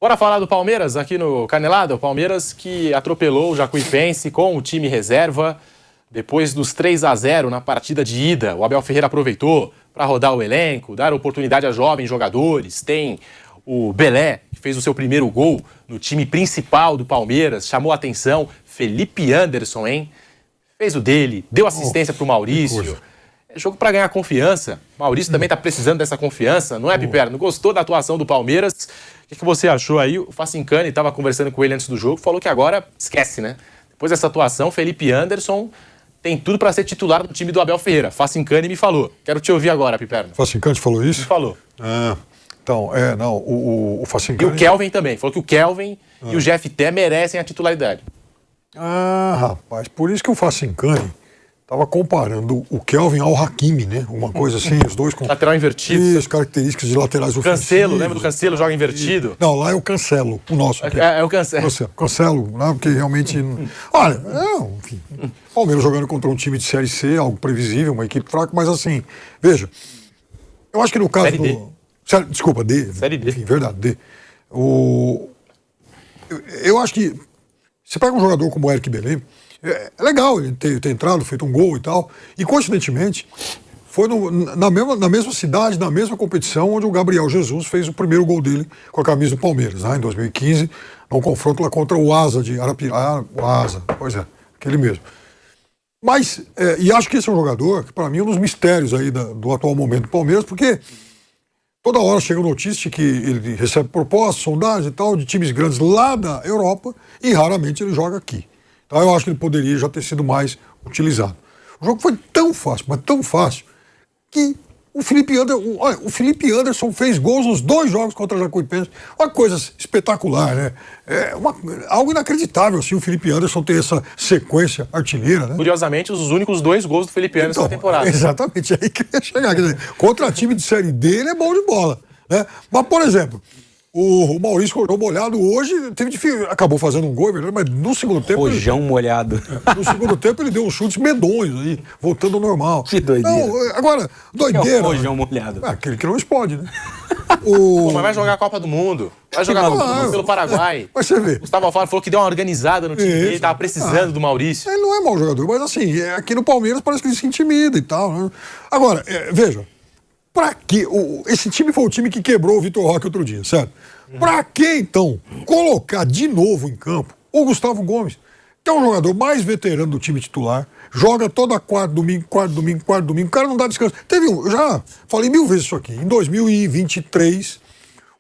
Bora falar do Palmeiras aqui no Canelada. O Palmeiras que atropelou o Jacuipense com o time reserva. Depois dos 3-0 na partida de ida, o Abel Ferreira aproveitou para rodar o elenco, dar oportunidade a jovens jogadores. Tem o Belé, que fez o seu primeiro gol no time principal do Palmeiras, chamou a atenção. Felipe Anderson, hein? Fez o dele, deu assistência para o Maurício. É jogo para ganhar confiança. Maurício também está precisando dessa confiança, não é, Piperno? Não gostou da atuação do Palmeiras? O que você achou aí? O Facincani estava conversando com ele antes do jogo, falou que agora esquece, né? Depois dessa atuação, Felipe Anderson tem tudo para ser titular do time do Abel Ferreira. Facincani me falou. Quero te ouvir agora, Piperno. Facincani falou isso? Me falou. Então, o Facincani... E o Kelvin também. Falou que o Kelvin e o GFT merecem a titularidade. Rapaz, por isso que o Facincani estava comparando o Kelvin ao Hakimi, né? Uma coisa assim, os dois com... Lateral invertido. Isso, características de laterais ofensivos. Cancelo, lembra do Cancelo, joga invertido? Não, lá é o Cancelo, o nosso. É o Cancelo. Cancelo, né? Porque realmente... Olha, enfim, Palmeiras jogando contra um time de Série C, algo previsível, uma equipe fraca, mas assim, veja, eu acho que no caso Série D. Desculpa, D. Série D. Enfim, verdade, D. Eu acho que você pega um jogador como o Eric Belém, é legal ele ter entrado, feito um gol e tal, e coincidentemente foi na mesma cidade, na mesma competição onde o Gabriel Jesus fez o primeiro gol dele com a camisa do Palmeiras, né, em 2015, num confronto lá contra o Asa de Arapiraca, pois é, aquele mesmo. Mas, e acho que esse é um jogador que para mim é um dos mistérios aí do atual momento do Palmeiras, porque toda hora chega notícia que ele recebe propostas, sondagens e tal, de times grandes lá da Europa e raramente ele joga aqui. Então eu acho que ele poderia já ter sido mais utilizado. O jogo foi tão fácil, mas tão fácil, que o Felipe Anderson fez gols nos 2 jogos contra o Jacuipense. Uma coisa espetacular, né? Algo inacreditável, assim, o Felipe Anderson ter essa sequência artilheira, né? Curiosamente, os únicos 2 gols do Felipe Anderson na temporada. Exatamente, aí que eu ia chegar. Quer dizer, contra time de Série D, ele é bom de bola, né? Mas, por exemplo, o Maurício Rojão molhado hoje acabou fazendo um gol, mas no segundo tempo... Rojão molhado. No segundo tempo ele deu uns chutes medonhos aí, voltando ao normal. Que doideira. Não, agora, doideira... É o Rojão molhado. Aquele que não explode, né? Mas vai jogar a Copa do Mundo. Vai jogar a Copa do Mundo pelo Paraguai. Mas você vê. Gustavo Alfaro falou que deu uma organizada no time dele, tava precisando do Maurício. Ele não é mau jogador, mas assim, aqui no Palmeiras parece que ele se intimida e tal, né? Agora, veja, pra que... Esse time foi o time que quebrou o Vitor Roque outro dia, certo? Pra que, então, colocar de novo em campo o Gustavo Gomes, que é um jogador mais veterano do time titular, joga toda quarta, domingo, o cara não dá descanso. Eu já falei 1000 vezes isso aqui, em 2023,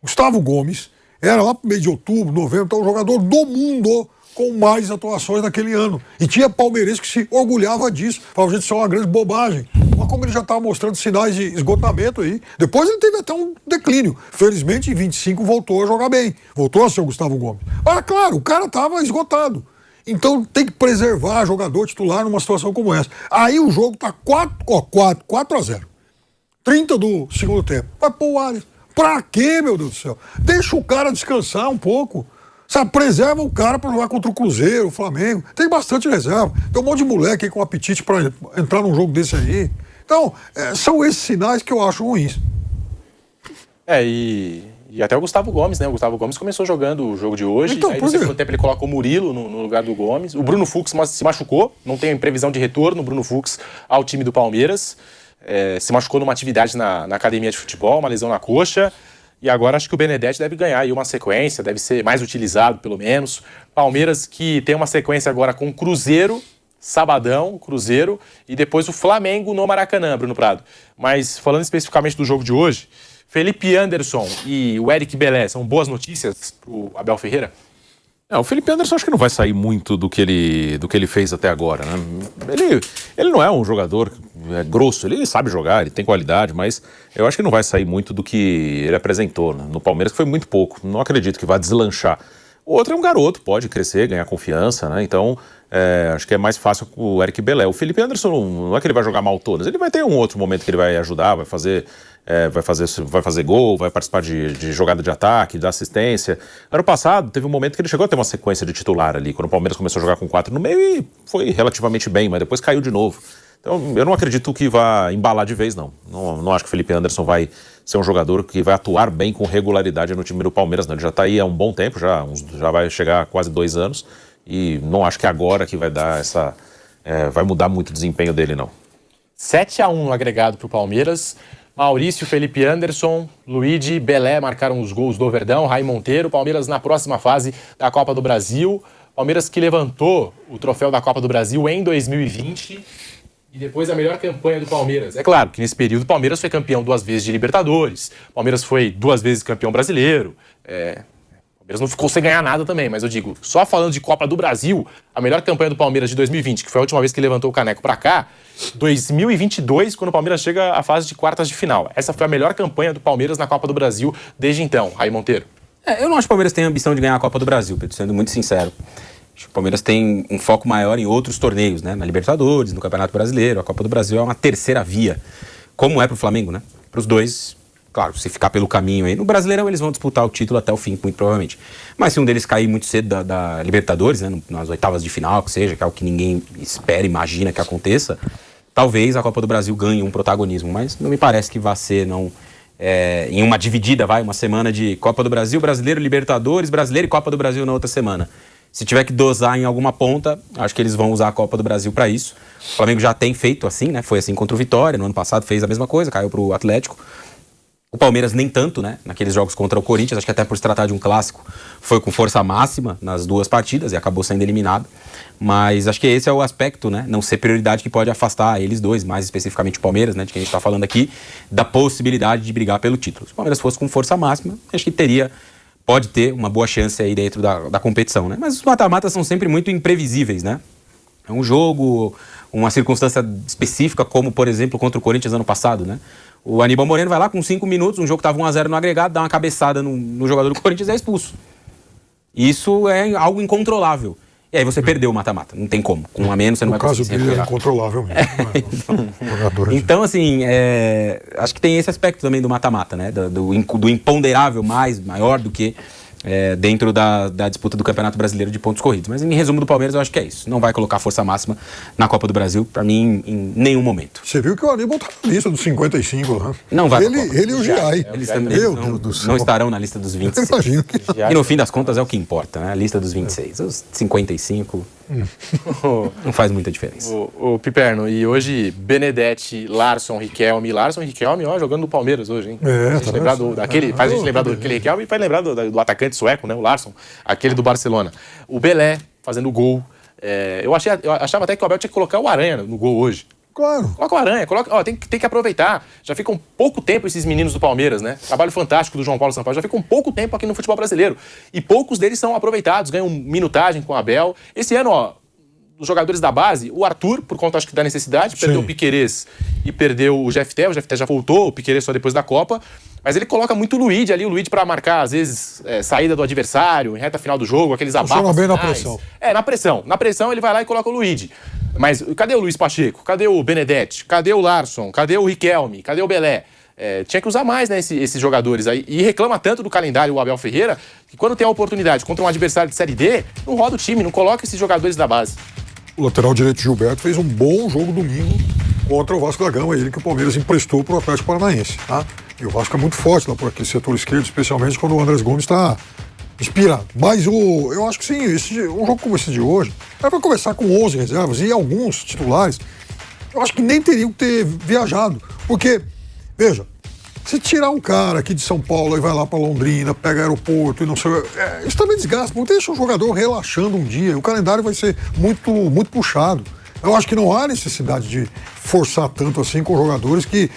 Gustavo Gomes era lá pro meio de outubro, novembro, então, o jogador do mundo com mais atuações naquele ano. E tinha palmeirense que se orgulhava disso. Falava, gente, isso é uma grande bobagem. Mas como ele já estava mostrando sinais de esgotamento aí, depois ele teve até um declínio. Felizmente, em 25 voltou a jogar bem. Voltou a ser o Gustavo Gomes. Mas, claro, o cara estava esgotado. Então tem que preservar jogador titular numa situação como essa. Aí o jogo tá 4-0. 30 do segundo tempo. Vai pôr o Arias. Pra quê, meu Deus do céu? Deixa o cara descansar um pouco. Sabe, preserva o cara para jogar contra o Cruzeiro, o Flamengo. Tem bastante reserva. Tem um monte de moleque aí com apetite para entrar num jogo desse aí. Então, são esses sinais que eu acho ruins. E até o Gustavo Gomes, né? O Gustavo Gomes começou jogando o jogo de hoje. Então, aí no segundo tempo ele coloca o Murilo no lugar do Gomes. O Bruno Fux se machucou. Não tem previsão de retorno, o Bruno Fux, ao time do Palmeiras. Se machucou numa atividade na academia de futebol, uma lesão na coxa. E agora acho que o Benedetti deve ganhar aí uma sequência, deve ser mais utilizado, pelo menos. Palmeiras que tem uma sequência agora com Cruzeiro, sabadão, Cruzeiro, e depois o Flamengo no Maracanã, Bruno Prado. Mas falando especificamente do jogo de hoje, Felipe Anderson e o Eric Belé são boas notícias pro Abel Ferreira? O Felipe Anderson acho que não vai sair muito do que ele fez até agora, né? Ele não é um jogador grosso, ele sabe jogar, ele tem qualidade, mas eu acho que não vai sair muito do que ele apresentou, né? No Palmeiras, que foi muito pouco. Não acredito que vá deslanchar. O outro é um garoto, pode crescer, ganhar confiança, né? Então, acho que é mais fácil com o Eric Belé. O Felipe Anderson não é que ele vai jogar mal todas, ele vai ter um outro momento que ele vai ajudar, vai fazer gol, vai participar de jogada de ataque, de assistência. Ano passado, teve um momento que ele chegou a ter uma sequência de titular ali, quando o Palmeiras começou a jogar com 4 no meio e foi relativamente bem, mas depois caiu de novo. Então, eu não acredito que vá embalar de vez, não. Não acho que o Felipe Anderson vai ser um jogador que vai atuar bem com regularidade no time do Palmeiras, não. Ele já está aí há um bom tempo, já vai chegar a quase 2 anos, e não acho que agora que vai dar vai mudar muito o desempenho dele, não. 7-1 no agregado para o Palmeiras. Maurício, Felipe Anderson, Luigi, Belé marcaram os gols do Verdão, Rai Monteiro. Palmeiras na próxima fase da Copa do Brasil. Palmeiras que levantou o troféu da Copa do Brasil em 2020 e depois a melhor campanha do Palmeiras. É claro que nesse período o Palmeiras foi campeão 2 vezes de Libertadores, o Palmeiras foi 2 vezes campeão brasileiro. O Palmeiras não ficou sem ganhar nada também, mas eu digo, só falando de Copa do Brasil, a melhor campanha do Palmeiras de 2020, que foi a última vez que levantou o caneco pra cá, 2022, quando o Palmeiras chega à fase de quartas de final. Essa foi a melhor campanha do Palmeiras na Copa do Brasil desde então. Rai Monteiro. Eu não acho que o Palmeiras tenha ambição de ganhar a Copa do Brasil, Pedro, sendo muito sincero. Acho que o Palmeiras tem um foco maior em outros torneios, né? Na Libertadores, no Campeonato Brasileiro. A Copa do Brasil é uma terceira via, como é pro Flamengo, né? Para os dois, claro, se ficar pelo caminho aí. No Brasileirão eles vão disputar o título até o fim, muito provavelmente. Mas se um deles cair muito cedo da Libertadores, né? Nas oitavas de final, que seja, que é o que ninguém espera, imagina que aconteça, talvez a Copa do Brasil ganhe um protagonismo. Mas não me parece que vá ser, não... em uma dividida, uma semana de Copa do Brasil, Brasileiro, Libertadores, Brasileiro e Copa do Brasil na outra semana. Se tiver que dosar em alguma ponta, acho que eles vão usar a Copa do Brasil para isso. O Flamengo já tem feito assim, né? Foi assim contra o Vitória, no ano passado fez a mesma coisa, caiu pro Atlético. O Palmeiras nem tanto, né? Naqueles jogos contra o Corinthians, acho que até por se tratar de um clássico, foi com força máxima nas 2 partidas e acabou sendo eliminado. Mas acho que esse é o aspecto, né? Não ser prioridade que pode afastar eles dois, mais especificamente o Palmeiras, né? De quem a gente está falando aqui, da possibilidade de brigar pelo título. Se o Palmeiras fosse com força máxima, acho que pode ter uma boa chance aí dentro da competição, né? Mas os mata-matas são sempre muito imprevisíveis, né? É um jogo, uma circunstância específica, como, por exemplo, contra o Corinthians ano passado, né? O Aníbal Moreno vai lá com 5 minutos, um jogo que estava 1-0 no agregado, dá uma cabeçada no jogador do Corinthians e é expulso. Isso é algo incontrolável. E aí você perdeu o mata-mata, não tem como. Com 1 a menos você não vai conseguir se recuperar. No caso dele é incontrolável mesmo. Então, assim, acho que tem esse aspecto também do mata-mata, né? Do imponderável maior do que dentro da disputa do Campeonato Brasileiro de pontos corridos. Mas em resumo do Palmeiras eu acho que é isso. Não vai colocar força máxima na Copa do Brasil, pra mim, em nenhum momento. Você viu que o Aníbal tá na lista dos 55, né? Não vai. Ele e o Giai. Eles também não estarão na lista dos 26. Imagino que... E no fim das contas é o que importa, né? A lista dos 26. Os 55 não faz muita diferença. O Piperno, e hoje Benedetti, Larsson, Riquelme, ó, jogando no Palmeiras hoje, hein? Faz a gente lembrar daquele Riquelme e faz lembrar do atacante sueco, né? O Larsson, aquele do Barcelona. O Belé fazendo gol. Eu achava até que o Abel tinha que colocar o Aranha no gol hoje. Claro. Coloca o Aranha, tem que aproveitar. Já ficam pouco tempo esses meninos do Palmeiras, né? Trabalho fantástico do João Paulo Sampaio. Já ficam pouco tempo aqui no futebol brasileiro. E poucos deles são aproveitados, ganham minutagem com o Abel. Esse ano, os jogadores da base, o Arthur, por conta, acho que da necessidade, perdeu o Piquerez e perdeu o Jefté. O Jefté já voltou, o Piquerez só depois da Copa. Mas ele coloca muito o Luigi ali, pra marcar, às vezes, saída do adversário, em reta final do jogo, aqueles abafos. Funciona bem na pressão. Na pressão. Na pressão ele vai lá e coloca o Luigi. Mas cadê o Luiz Pacheco? Cadê o Benedetti? Cadê o Larsson? Cadê o Riquelme? Cadê o Belé? Tinha que usar mais, né, esses jogadores aí. E reclama tanto do calendário o Abel Ferreira, que quando tem a oportunidade contra um adversário de Série D, não roda o time, não coloca esses jogadores da base. O lateral direito Gilberto fez um bom jogo domingo contra o Vasco da Gama, ele que o Palmeiras emprestou para o Atlético Paranaense, tá? E o Vasco é muito forte lá por aquele setor esquerdo, especialmente quando o Andrés Gomes está inspirado. Mas eu acho que sim, um jogo como esse de hoje, é para começar com 11 reservas e alguns titulares, eu acho que nem teriam que ter viajado. Porque, veja, se tirar um cara aqui de São Paulo e vai lá para Londrina, pega aeroporto e não sei... isso também desgasta, não deixa o jogador relaxando um dia, o calendário vai ser muito, muito puxado. Eu acho que não há necessidade de forçar tanto assim com jogadores que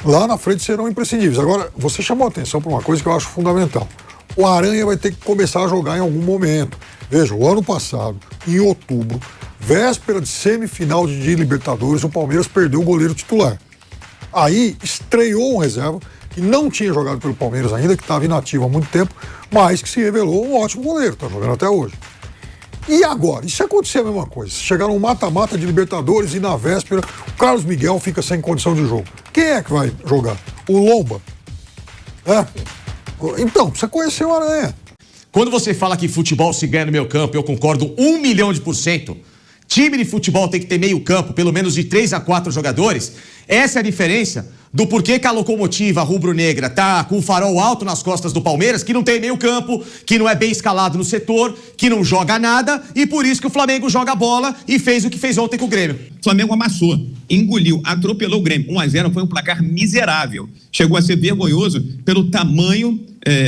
lá na frente serão imprescindíveis. Agora, você chamou a atenção para uma coisa que eu acho fundamental. O Aranha vai ter que começar a jogar em algum momento. Veja, o ano passado, em outubro, véspera de semifinal de Libertadores, o Palmeiras perdeu o goleiro titular. Aí estreou um reserva que não tinha jogado pelo Palmeiras ainda, que estava inativo há muito tempo, mas que se revelou um ótimo goleiro, está jogando até hoje. E agora? E se acontecer a mesma coisa? Se chegar num mata-mata de Libertadores e na véspera o Carlos Miguel fica sem condição de jogo, quem é que vai jogar? O Lomba? Então, precisa conhecer o Aranha. Quando você fala que futebol se ganha no meio campo, eu concordo 1.000.000%. Time de futebol tem que ter meio campo, pelo menos de 3 a 4 jogadores. Essa é a diferença do porquê que a locomotiva rubro-negra tá com o farol alto nas costas do Palmeiras, que não tem meio campo, que não é bem escalado no setor, que não joga nada, e por isso que o Flamengo joga bola e fez o que fez ontem com o Grêmio. O Flamengo amassou, engoliu, atropelou o Grêmio. 1-0 foi um placar miserável. Chegou a ser vergonhoso pelo tamanho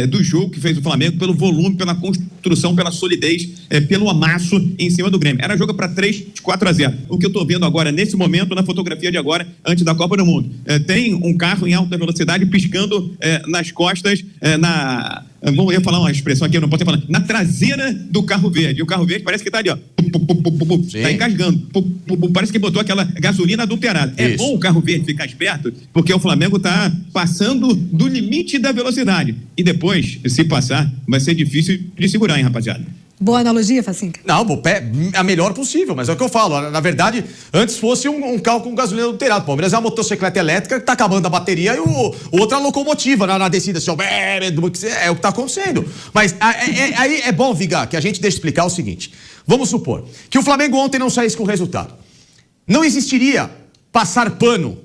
do jogo que fez o Flamengo, pelo volume, pela construção, pela solidez, pelo amasso em cima do Grêmio. Era jogo para 3-4-0. O que eu estou vendo agora, nesse momento, na fotografia de agora, antes da Copa do Mundo. Tem um carro em alta velocidade piscando nas costas, eu ia falar uma expressão aqui, eu não posso falar, na traseira do carro verde. E o carro verde parece que está ali, ó. Está engasgando. Parece que botou aquela gasolina adulterada. É bom o carro verde ficar esperto, porque o Flamengo está passando do limite da velocidade. E depois, se passar, vai ser difícil de segurar, hein, rapaziada? Boa analogia, Facinca? Não, a melhor possível, mas é o que eu falo. Na verdade, antes fosse um carro com gasolina adulterado. O Palmeiras é uma motocicleta elétrica que tá acabando a bateria e outra locomotiva na descida. Assim, é o que tá acontecendo. Mas aí é bom, Vigar, que a gente deixe explicar o seguinte. Vamos supor que o Flamengo ontem não saísse com o resultado. Não existiria passar pano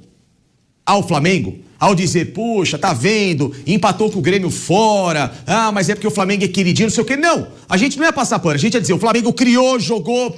ao Flamengo ao dizer, puxa, tá vendo, empatou com o Grêmio fora, mas é porque o Flamengo é queridinho, não sei o quê. Não, a gente não ia passar pano, a gente ia dizer, o Flamengo criou, jogou,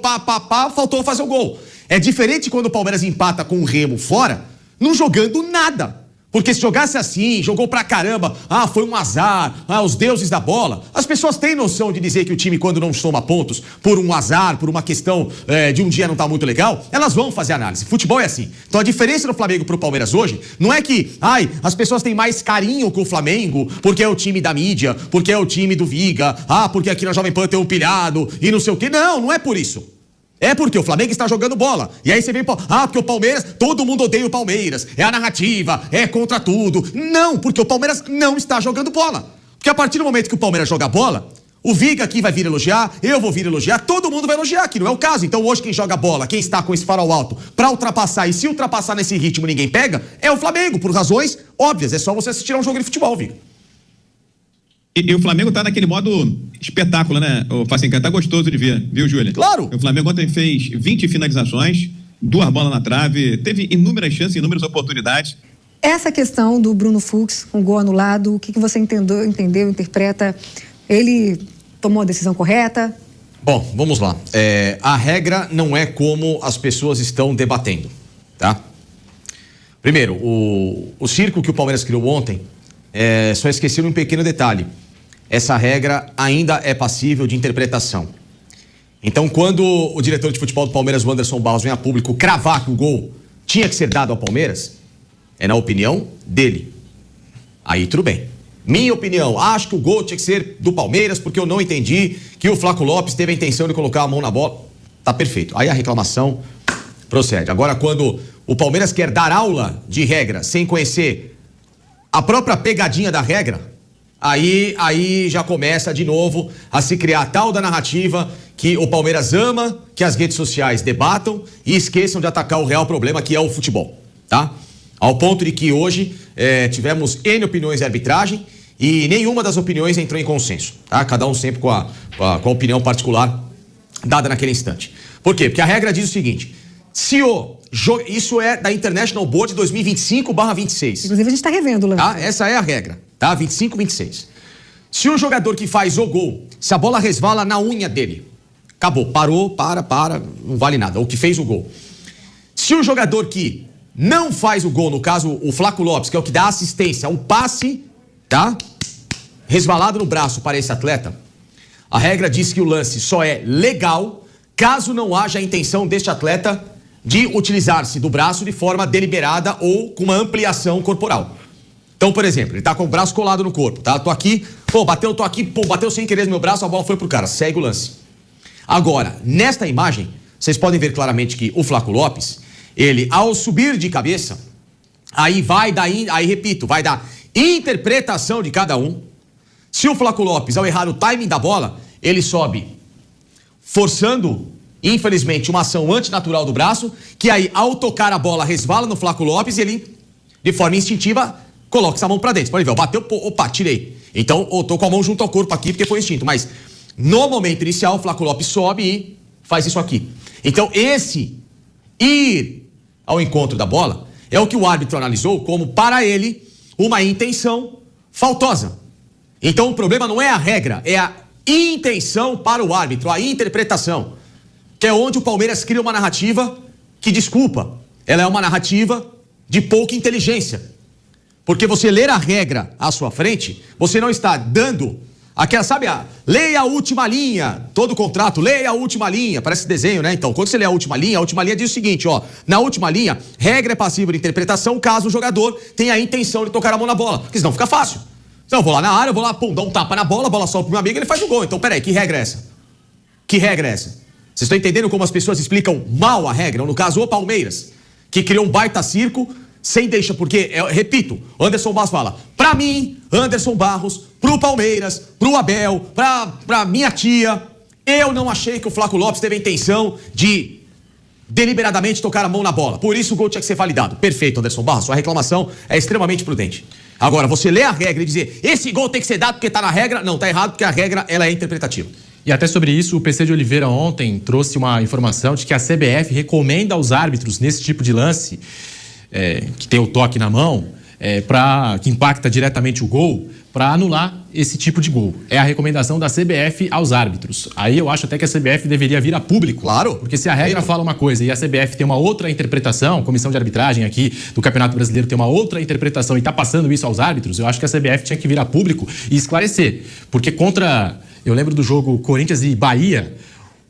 faltou fazer o gol. É diferente quando o Palmeiras empata com o Remo fora, não jogando nada. Porque se jogasse assim, jogou pra caramba, foi um azar, os deuses da bola. As pessoas têm noção de dizer que o time, quando não soma pontos, por um azar, por uma questão de um dia não tá muito legal, elas vão fazer análise. Futebol é assim. Então a diferença do Flamengo pro Palmeiras hoje não é que, as pessoas têm mais carinho com o Flamengo, porque é o time da mídia, porque é o time do Viga, porque aqui na Jovem Pan tem um pilhado e não sei o quê. Não é por isso. É porque o Flamengo está jogando bola. E aí você vem, porque o Palmeiras, todo mundo odeia o Palmeiras. É a narrativa, é contra tudo. Não, porque o Palmeiras não está jogando bola. Porque a partir do momento que o Palmeiras joga bola, o Viga aqui vai vir elogiar, eu vou vir elogiar, todo mundo vai elogiar, que não é o caso. Então hoje quem joga bola, quem está com esse farol alto pra ultrapassar, e se ultrapassar nesse ritmo ninguém pega, é o Flamengo, por razões óbvias. É só você assistir a um jogo de futebol, Viga. E o Flamengo tá naquele modo espetáculo, né? O Facinca, tá gostoso de ver, viu, Júlia? Claro! O Flamengo ontem fez 20 finalizações, 2 bolas na trave, teve inúmeras chances, inúmeras oportunidades. Essa questão do Bruno Fux, com gol anulado, o que você entendeu, interpreta? Ele tomou a decisão correta? Bom, vamos lá. A regra não é como as pessoas estão debatendo, tá? Primeiro, o circo que o Palmeiras criou ontem, só esqueceram um pequeno detalhe. Essa regra ainda é passível de interpretação. Então, quando o diretor de futebol do Palmeiras, o Anderson Barros, vem a público cravar que o gol tinha que ser dado ao Palmeiras, é na opinião dele. Aí tudo bem. Minha opinião, acho que o gol tinha que ser do Palmeiras, porque eu não entendi que o Flaco Lopes teve a intenção de colocar a mão na bola. Tá perfeito. Aí a reclamação procede. Agora, quando o Palmeiras quer dar aula de regra sem conhecer a própria pegadinha da regra, aí já começa de novo a se criar a tal da narrativa que o Palmeiras ama que as redes sociais debatam e esqueçam de atacar o real problema, que é o futebol, tá? Ao ponto de que hoje tivemos N opiniões de arbitragem e nenhuma das opiniões entrou em consenso, tá? Cada um sempre com a opinião particular dada naquele instante. Por quê? Porque a regra diz o seguinte: isso é da International Board 2025/26. Inclusive a gente está revendo lá. Tá? Essa é a regra, tá? 25/26. Se o jogador que faz o gol, se a bola resvala na unha dele, acabou, parou, para, não vale nada, o que fez o gol. Se o jogador que não faz o gol, no caso o Flaco Lopes, que é o que dá assistência, um passe, tá? Resvalado no braço para esse atleta, a regra diz que o lance só é legal caso não haja a intenção deste atleta de utilizar-se do braço de forma deliberada ou com uma ampliação corporal. Então, por exemplo, ele tá com o braço colado no corpo, tá? Tô aqui, bateu sem querer no meu braço, a bola foi pro cara, segue o lance. Agora, nesta imagem, vocês podem ver claramente que o Flaco Lopes, ele, ao subir de cabeça, aí vai dar interpretação de cada um. Se o Flaco Lopes, ao errar o timing da bola, ele sobe forçando, infelizmente, uma ação antinatural do braço, que aí, ao tocar a bola, resvala no Flaco Lopes e ele, de forma instintiva, coloca essa mão pra dentro. Pode ver, bateu, opa, tirei. Então, eu tô com a mão junto ao corpo aqui, porque foi instinto. Mas, no momento inicial, o Flaco Lopes sobe e faz isso aqui. Então, esse ir ao encontro da bola é o que o árbitro analisou como, para ele, uma intenção faltosa. Então, o problema não é a regra, é a intenção para o árbitro, a interpretação, que é onde o Palmeiras cria uma narrativa que, desculpa, ela é uma narrativa de pouca inteligência. Porque você ler a regra à sua frente, você não está dando aquela, sabe, leia a última linha, todo contrato, leia a última linha, parece desenho, né? Então, quando você lê a última linha diz o seguinte, ó, na última linha, regra é passível de interpretação caso o jogador tenha a intenção de tocar a mão na bola, porque senão fica fácil. Então, eu vou lá na área, eu vou lá, pum, dá um tapa na bola, a bola solta pro meu amigo, ele faz o gol. Então, peraí, que regra é essa? Que regra é essa? Vocês estão entendendo como as pessoas explicam mal a regra? Ou no caso, o Palmeiras, que criou um baita circo, sem deixa, porque, repito, Anderson Barros fala, pra mim, Anderson Barros, pro Palmeiras, pro Abel, pra minha tia, eu não achei que o Flaco Lopes teve a intenção de deliberadamente tocar a mão na bola. Por isso o gol tinha que ser validado. Perfeito, Anderson Barros, sua reclamação é extremamente prudente. Agora, você lê a regra e dizer, esse gol tem que ser dado porque tá na regra, não, tá errado, porque a regra, ela é interpretativa. E até sobre isso, o PC de Oliveira ontem trouxe uma informação de que a CBF recomenda aos árbitros, nesse tipo de lance, que tem o toque na mão, que impacta diretamente o gol, para anular esse tipo de gol. É a recomendação da CBF aos árbitros. Aí eu acho até que a CBF deveria vir a público. Claro. Porque se a regra fala uma coisa e a CBF tem uma outra interpretação, a comissão de arbitragem aqui do Campeonato Brasileiro tem uma outra interpretação e está passando isso aos árbitros, eu acho que a CBF tinha que vir a público e esclarecer. Porque eu lembro do jogo Corinthians e Bahia,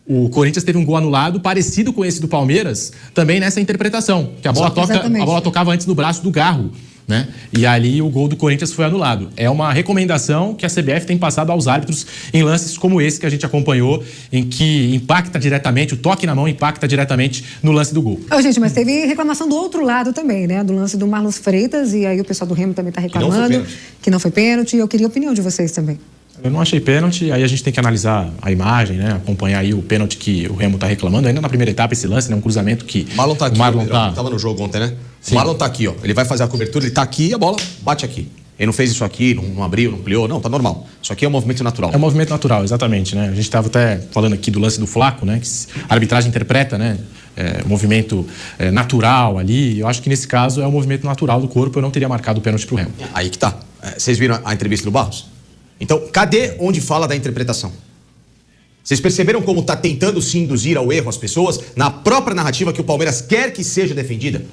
o Corinthians teve um gol anulado parecido com esse do Palmeiras, também nessa interpretação, que a bola tocava antes no braço do Garro, né? E ali o gol do Corinthians foi anulado. É uma recomendação que a CBF tem passado aos árbitros em lances como esse que a gente acompanhou, em que impacta diretamente, o toque na mão impacta diretamente no lance do gol. Gente, mas teve reclamação do outro lado também, né? Do lance do Marlos Freitas, e aí o pessoal do Remo também está reclamando que não foi pênalti. Eu queria a opinião de vocês também. Eu não achei pênalti, aí a gente tem que analisar a imagem, né? Acompanhar aí o pênalti que o Remo tá reclamando. Ainda na primeira etapa esse lance, né? Um cruzamento que... Marlon tá aqui, tava no jogo ontem, né? Sim. O Marlon tá aqui, ó. Ele vai fazer a cobertura, ele tá aqui e a bola bate aqui. Ele não fez isso aqui, não abriu, não ampliou, não, tá normal. Isso aqui é um movimento natural. É um movimento natural, exatamente, né? A gente tava até falando aqui do lance do Flaco, né? Que a arbitragem interpreta, né? Movimento natural ali. Eu acho que nesse caso é um movimento natural do corpo, eu não teria marcado o pênalti pro Remo. Aí que tá. Vocês viram a entrevista do Barros? Então, cadê onde fala da interpretação? Vocês perceberam como está tentando se induzir ao erro as pessoas na própria narrativa que o Palmeiras quer que seja defendida?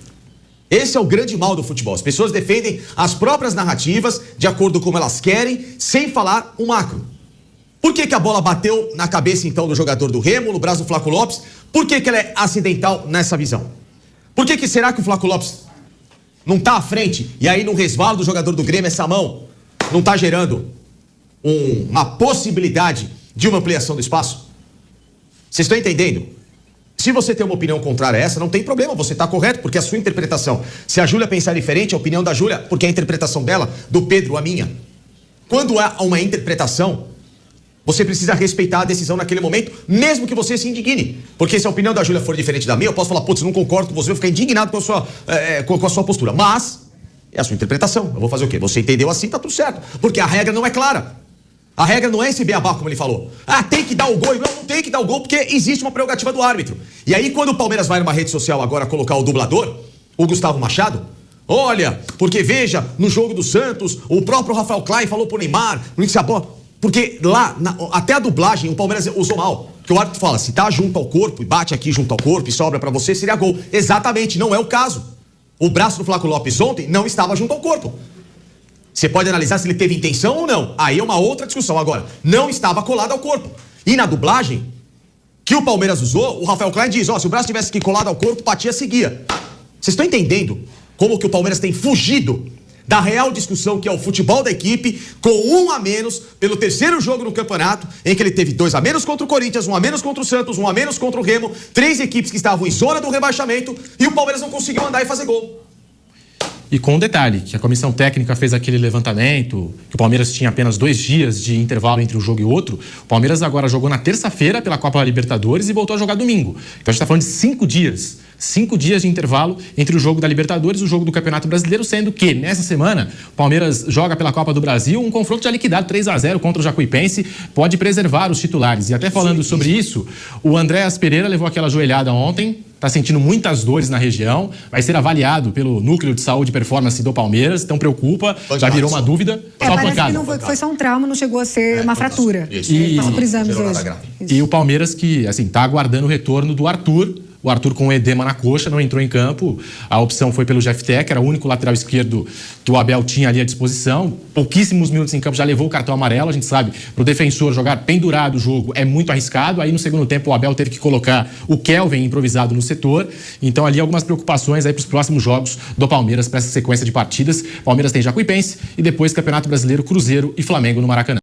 Esse é o grande mal do futebol. As pessoas defendem as próprias narrativas de acordo com como elas querem, sem falar o macro. Por que a bola bateu na cabeça, então, do jogador do Remo, no braço do Flaco Lopes? Por que ela é acidental nessa visão? Por que será que o Flaco Lopes não está à frente e aí no resvalo do jogador do Grêmio essa mão não está gerando uma possibilidade de uma ampliação do espaço? Vocês estão entendendo? Se você tem uma opinião contrária a essa, não tem problema, você está correto, porque a sua interpretação. Se a Júlia pensar diferente, a opinião da Júlia, porque a interpretação dela, do Pedro, a minha. Quando há uma interpretação, você precisa respeitar a decisão naquele momento, mesmo que você se indigne. Porque se a opinião da Júlia for diferente da minha, eu posso falar, putz, não concordo com você, eu vou ficar indignado com a sua postura. Mas é a sua interpretação. Eu vou fazer o quê? Você entendeu assim, tá tudo certo. Porque a regra não é clara. A regra não é esse beabá, como ele falou. Tem que dar o gol. Não tem que dar o gol porque existe uma prerrogativa do árbitro. E aí, quando o Palmeiras vai numa rede social agora colocar o dublador, o Gustavo Machado, olha, porque veja, no jogo do Santos, o próprio Rafael Klein falou pro Neymar, porque lá, até a dublagem, o Palmeiras usou mal. Porque o árbitro fala, se tá junto ao corpo, e bate aqui junto ao corpo, e sobra pra você, seria gol. Exatamente, não é o caso. O braço do Flaco Lopes ontem não estava junto ao corpo. Você pode analisar se ele teve intenção ou não. Aí é uma outra discussão. Agora, não estava colado ao corpo. E na dublagem que o Palmeiras usou, o Rafael Klein diz, se o braço tivesse aqui colado ao corpo, batia, seguia. Vocês estão entendendo como que o Palmeiras tem fugido da real discussão que é o futebol da equipe, com 1 a menos pelo terceiro jogo no campeonato, em que ele teve 2 a menos contra o Corinthians, 1 a menos contra o Santos, 1 a menos contra o Remo, 3 equipes que estavam em zona do rebaixamento, e o Palmeiras não conseguiu andar e fazer gol. E com um detalhe, que a comissão técnica fez aquele levantamento, que o Palmeiras tinha apenas 2 dias de intervalo entre um jogo e outro. O Palmeiras agora jogou na terça-feira pela Copa Libertadores e voltou a jogar domingo. Então a gente está falando de 5 dias 5 dias de intervalo entre o jogo da Libertadores e o jogo do Campeonato Brasileiro, sendo que nessa semana o Palmeiras joga pela Copa do Brasil, um confronto já liquidado 3-0 contra o Jacuipense, pode preservar os titulares. E até falando sobre isso, o Andréas Pereira levou aquela joelhada ontem, está sentindo muitas dores na região, vai ser avaliado pelo Núcleo de Saúde e Performance do Palmeiras, então preocupa, já virou uma dúvida. Só parece pancada. que não foi só um trauma, não chegou a ser uma fratura. Ele passou por exames hoje. E o Palmeiras que, assim, tá aguardando o retorno do Arthur. O Arthur com edema na coxa não entrou em campo. A opção foi pelo Jefté, que era o único lateral esquerdo que o Abel tinha ali à disposição. Pouquíssimos minutos em campo, já levou o cartão amarelo. A gente sabe, para o defensor jogar pendurado o jogo é muito arriscado. Aí no segundo tempo o Abel teve que colocar o Kelvin improvisado no setor. Então ali algumas preocupações aí para os próximos jogos do Palmeiras, para essa sequência de partidas. Palmeiras tem Jacuipense e depois Campeonato Brasileiro, Cruzeiro e Flamengo no Maracanã.